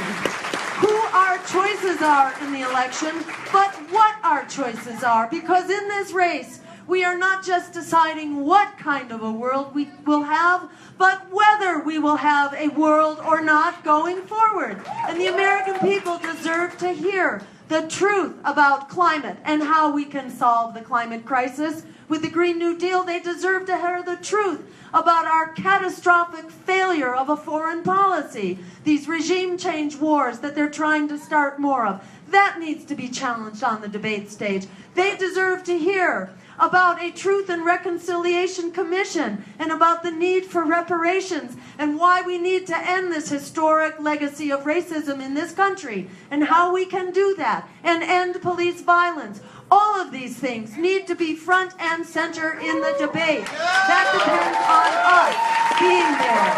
who our choices are in the election, but what our choices are. Because in this race, we are not just deciding what kind of a world we will have, but whether we will have a world or not going forward. And the American people deserve to hear the truth about climate and how we can solve the climate crisis. With the Green New Deal, they deserve to hear the truth about our catastrophic failure of a foreign policy. These regime change wars that they're trying to start more of. That needs to be challenged on the debate stage. They deserve to hear about a Truth and Reconciliation Commission and about the need for reparations and why we need to end this historic legacy of racism in this country and how we can do that and end police violence. All of these things need to be front and center in the debate. That depends on us being there.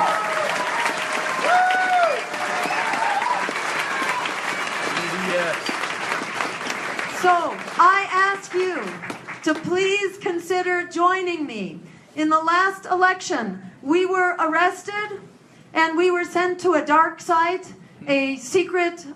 Yes.
So I ask you to please consider joining me. In the last election, we were arrested and we were sent to a dark site, a secret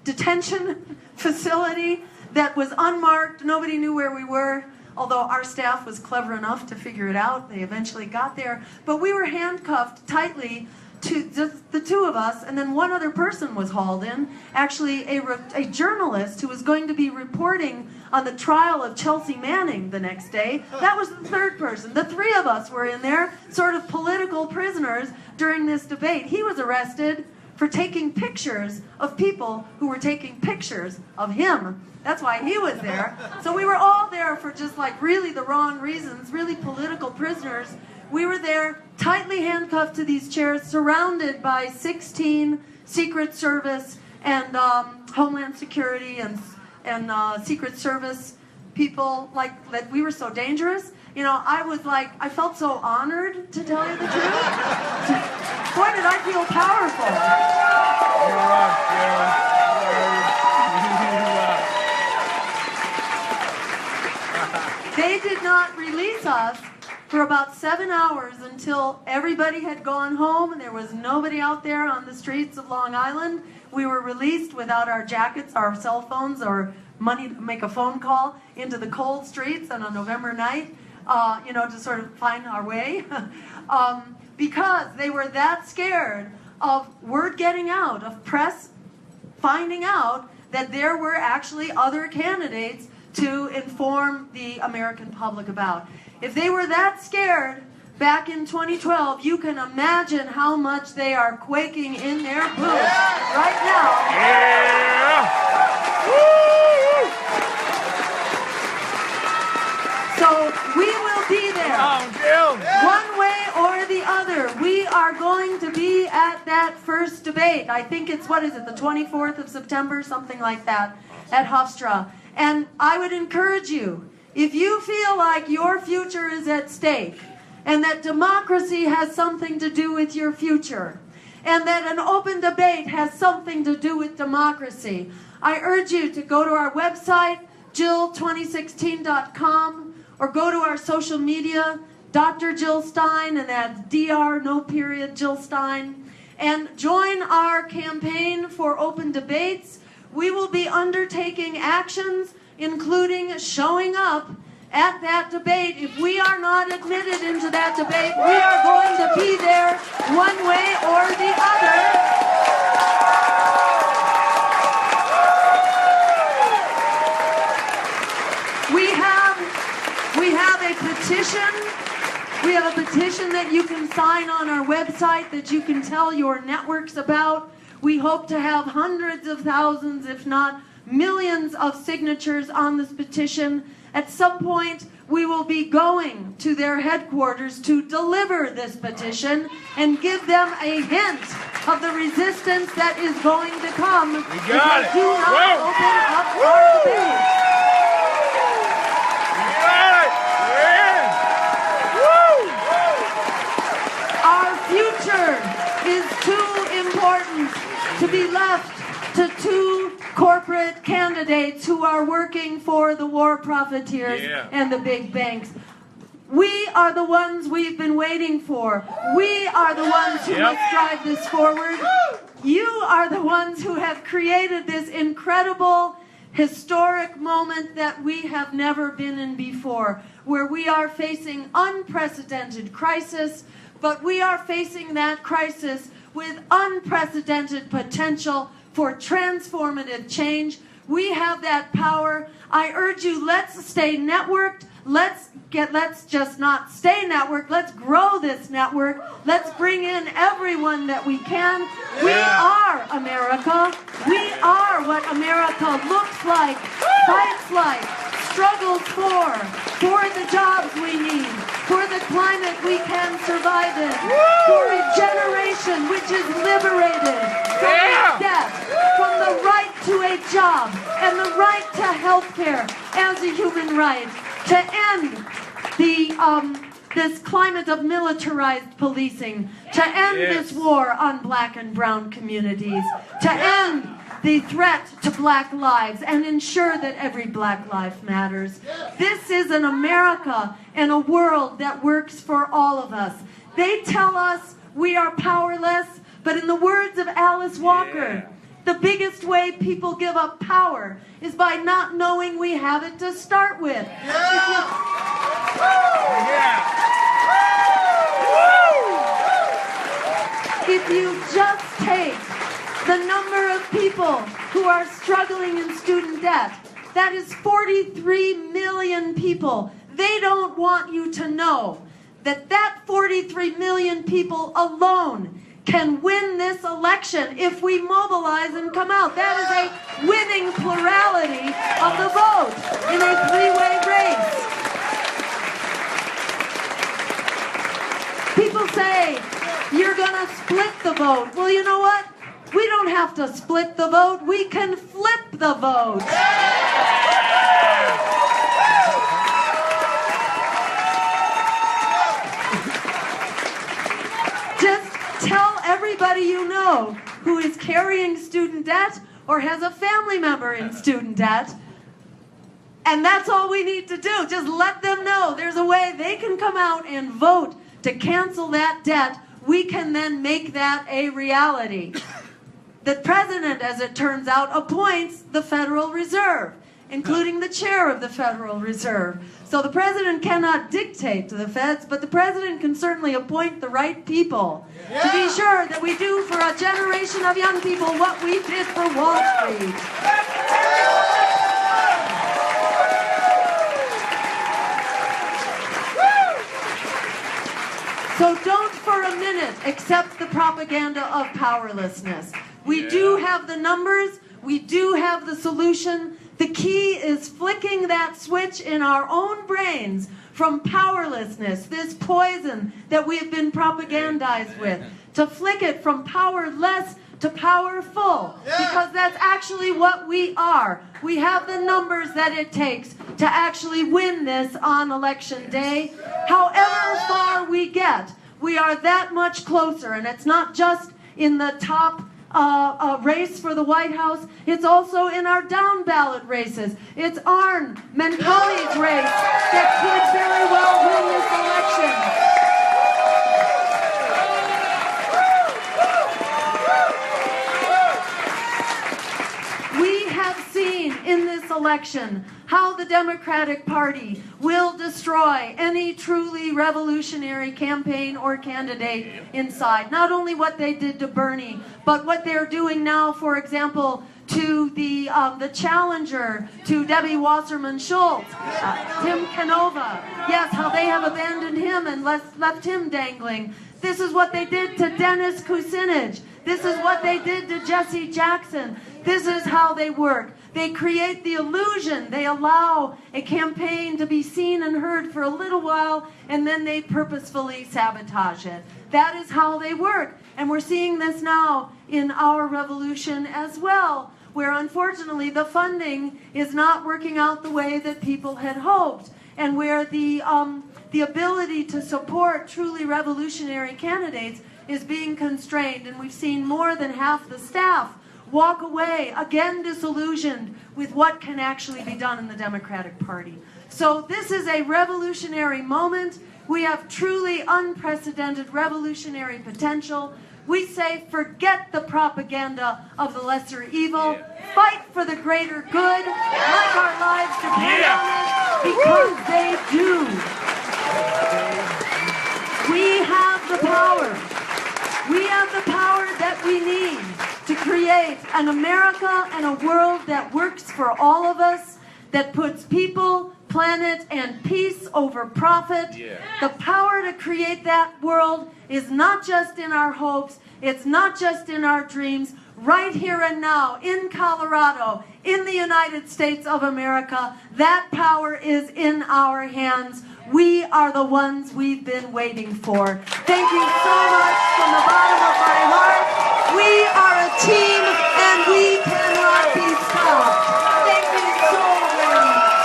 detention facility that was unmarked. Nobody knew where we were, although our staff was clever enough to figure it out. They eventually got there. But we were handcuffed tightly to just the two of us, and then one other person was hauled in, actually a journalist who was going to be reporting on the trial of Chelsea Manning the next day. That was the third person. The three of us were in there, sort of political prisoners during this debate. He was arrested for taking pictures of people who were taking pictures of him. That's why he was there. So we were all there for just like really the wrong reasons, really political prisoners. We were there tightly handcuffed to these chairs, surrounded by 16 Secret Service and Homeland Security and Secret Service people. Like that, we were so dangerous. You know, I felt so honored, to tell you the truth. Boy, did I feel powerful. They did not release us for about 7 hours until everybody had gone home and there was nobody out there on the streets of Long Island. We were released without our jackets, our cell phones, or money to make a phone call into the cold streets on a November night, to sort of find our way. Because they were that scared of word getting out, of press finding out that there were actually other candidates to inform the American public about. If they were that scared back in 2012, you can imagine how much they are quaking in their boots right now.
Yeah!
So we will be there.
Come on, Jill!
One way or the other, we are going to be at that first debate. I think it's, the 24th of September, something like that, at Hofstra. And I would encourage you, if you feel like your future is at stake, and that democracy has something to do with your future, and that an open debate has something to do with democracy, I urge you to go to our website, jill2016.com, or go to our social media, Dr. Jill Stein, and that's Dr. no period Jill Stein, and join our campaign for open debates. We will be undertaking actions, including showing up at that debate. If we are not admitted into that debate, we are going to be there one way or the other. We have a petition. We have a petition that you can sign on our website that you can tell your networks about. We hope to have hundreds of thousands, if not millions of signatures on this petition. At some point, we will be going to their headquarters to deliver this petition and give them a hint of the resistance that is going to come if they do not open up our debate. future is too important to be left to two corporate candidates who are working for the war profiteers and the big banks. We are the ones we've been waiting for. We are the ones who must drive this forward. You are the ones who have created this incredible, historic moment that we have never been in before, where we are facing unprecedented crisis, but we are facing that crisis with unprecedented potential for transformative change. We have that power. I urge you, let's stay networked. Let's just not stay networked. Let's grow this network. Let's bring in everyone that we can. We are America. We are what America looks like, fights like, struggles for the jobs we need, for the climate we can survive in, for a generation which is liberated from death, from the right to a job and the right to health care as a human right, to end this climate of militarized policing, to end this war on black and brown communities, to end the threat to black lives and ensure that every black life matters. This is an America and a world that works for all of us. They tell us we are powerless, but in the words of Alice Walker, the biggest way people give up power is by not knowing we have it to start with. If you just take the number of people who are struggling in student debt, that is 43 million people. They don't want you to know that 43 million people alone can win this election if we mobilize and come out. That is a winning plurality of the vote in a three-way race. People say, you're going to split the vote. Well, you know what? We don't have to split the vote. We can flip the vote. Just tell everybody you know who is carrying student debt or has a family member in student debt, and that's all we need to do. Just let them know there's a way they can come out and vote to cancel that debt. We can then make that a reality. The president, as it turns out, appoints the Federal Reserve, including the chair of the Federal Reserve. So the president cannot dictate to the feds, but the president can certainly appoint the right people to be sure that we do for a generation of young people what we did for Wall Street. So don't for a minute accept the propaganda of powerlessness. We do have the numbers. We do have the solution. The key is flicking that switch in our own brains from powerlessness, this poison that we have been propagandized with, to flick it from powerless to powerful, because that's actually what we are. We have the numbers that it takes to actually win this on election day. However far we get, we are that much closer, and it's not just in the top race for the White House, it's also in our down ballot races. It's Arn Menkali's race that could very well win this election. We have seen in this election how the Democratic Party will destroy any truly revolutionary campaign or candidate inside. Not only what they did to Bernie, but what they're doing now, for example, to the challenger to Debbie Wasserman Schultz, Tim Canova. Yes, how they have abandoned him and left him dangling. This is what they did to Dennis Kucinich. This is what they did to Jesse Jackson. This is how they work. They create the illusion. They allow a campaign to be seen and heard for a little while, and then they purposefully sabotage it. That is how they work. And we're seeing this now in our revolution as well, where unfortunately the funding is not working out the way that people had hoped, and where the the ability to support truly revolutionary candidates is being constrained, and we've seen more than half the staff walk away, again disillusioned with what can actually be done in the Democratic Party. So this is a revolutionary moment. We have truly unprecedented revolutionary potential. We say, forget the propaganda of the lesser evil. Fight for the greater good. Let our lives depend on it, because they do. We have the power. We have the power that we need to create an America and a world that works for all of us, that puts people, planet, and peace over profit. The power to create that world is not just in our hopes, it's not just in our dreams. Right here and now, in Colorado, in the United States of America, that power is in our hands. We are the ones we've been waiting for. Thank you so much from the bottom of my heart. We are a team, and we cannot be stopped. Thank you so very much.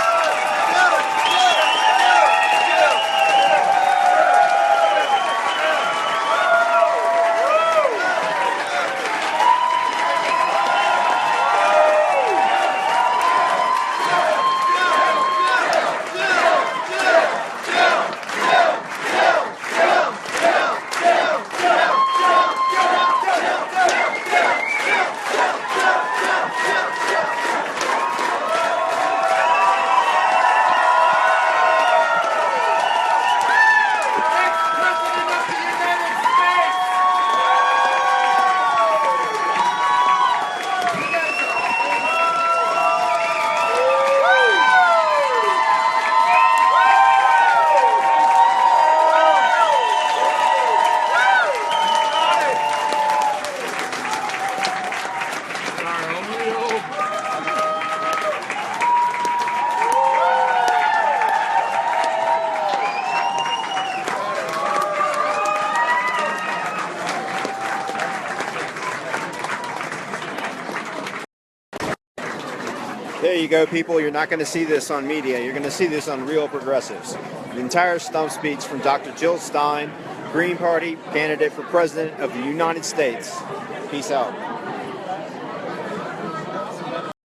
There you go, people. You're not going to see this on media. You're going to see this on Real Progressives. The entire stump speech from Dr. Jill Stein, Green Party candidate for President of the United States. Peace out.